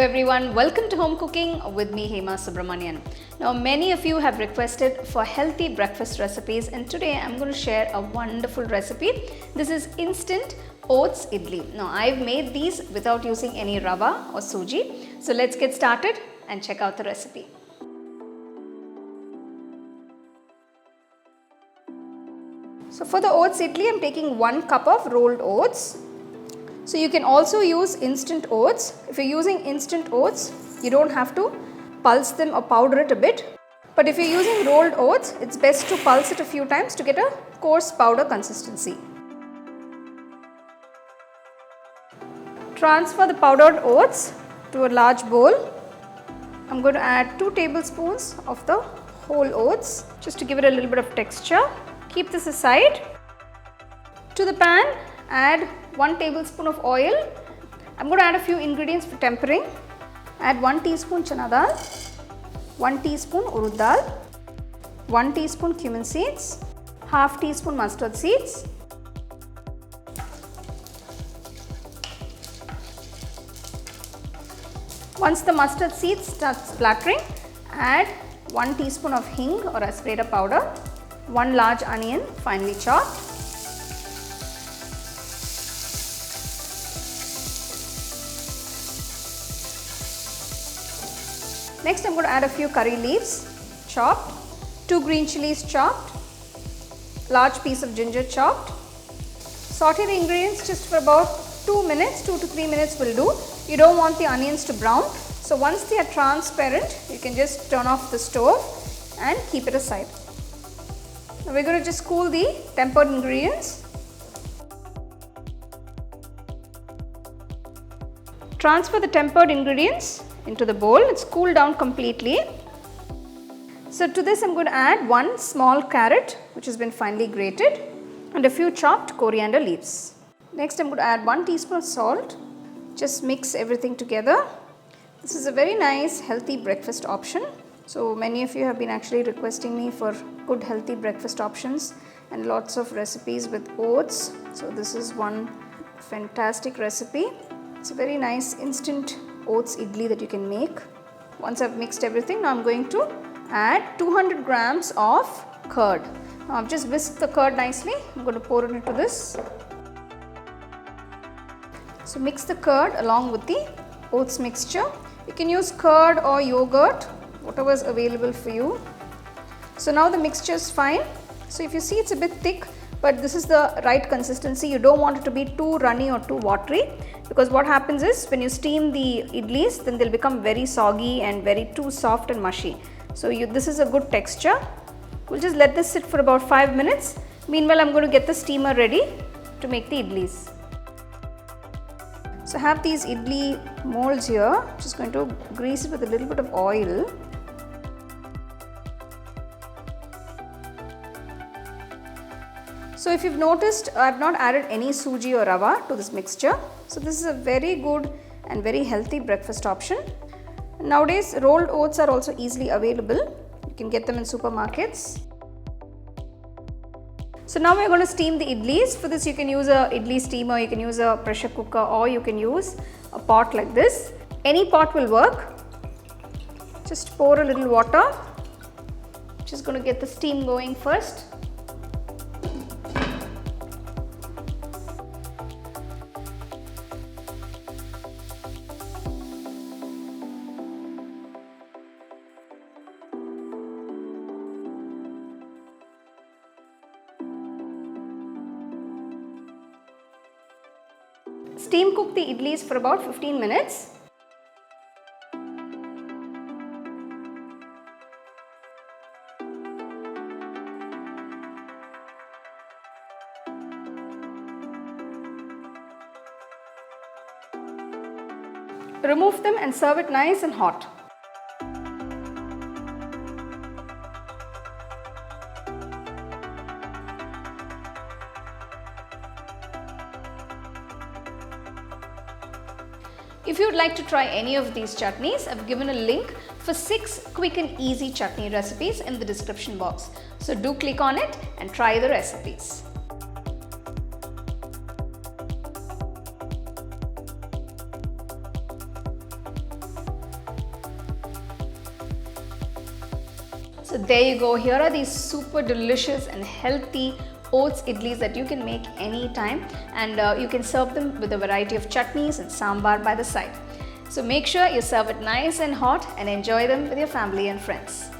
everyone, welcome to Home Cooking with me Hema Subramanian. Now many of you have requested for healthy breakfast recipes and today I'm going to share a wonderful recipe. This is instant Oats Idli. Now I've made these without using any rava or suji. So let's get started and check out the recipe. So for the Oats Idli I'm taking 1 cup of rolled oats. So you can also use instant oats. If you're using instant oats, you don't have to pulse them or powder it a bit. But if you're using rolled oats, it's best to pulse it a few times to get a coarse powder consistency. Transfer the powdered oats to a large bowl. I'm going to add 2 tablespoons of the whole oats just to give it a little bit of texture. Keep this aside. To the pan, add 1 tablespoon of oil. I'm going to add a few ingredients for tempering. Add 1 teaspoon chana dal, 1 teaspoon urad dal, 1 teaspoon cumin seeds, half teaspoon mustard seeds. Once the mustard seeds start splattering, add 1 teaspoon of hing or asafoetida powder, 1 large onion finely chopped. Next I'm going to add a few curry leaves chopped, 2 green chillies chopped, large piece of ginger chopped. Saute the ingredients just for about 2 minutes, 2 to 3 minutes will do. You don't want the onions to brown. So once they are transparent, you can just turn off the stove and keep it aside. Now we're going to just cool the tempered ingredients. Transfer the tempered ingredients into the bowl. It's cooled down completely. So to this I'm going to add 1 small carrot which has been finely grated and a few chopped coriander leaves. Next I'm going to add 1 teaspoon of salt. Just mix everything together. This is a very nice healthy breakfast option. So many of you have been actually requesting me for good healthy breakfast options and lots of recipes with oats. So this is one fantastic recipe. It's a very nice instant Oats Idli that you can make. Once I've mixed everything, now I'm going to add 200 grams of curd. Now I've just whisked the curd nicely. I'm going to pour it into this. So mix the curd along with the oats mixture. You can use curd or yogurt, whatever is available for you. So now the mixture is fine. So if you see it's a bit thick, but this is the right consistency. You don't want it to be too runny or too watery, because what happens is when you steam the idlis, then they'll become very soggy and very too soft and mushy. So this is a good texture. We'll just let this sit for about 5 minutes. Meanwhile, I'm going to get the steamer ready to make the idlis. So I have these idli molds here. Just going to grease it with a little bit of oil. So if you've noticed, I have not added any suji or rava to this mixture. So this is a very good and very healthy breakfast option. Nowadays rolled oats are also easily available. You can get them in supermarkets. So now we're going to steam the idlis. For this you can use a idli steamer, you can use a pressure cooker, or you can use a pot like this. Any pot will work. Just pour a little water. Just going to get the steam going first. Steam cook the idlis for about 15 minutes. Remove them and serve it nice and hot. If you would like to try any of these chutneys, I've given a link for 6 quick and easy chutney recipes in the description box. So do click on it and try the recipes. So there you go. Here are these super delicious and healthy oats idlis that you can make anytime, and you can serve them with a variety of chutneys and sambar by the side. So make sure you serve it nice and hot and enjoy them with your family and friends.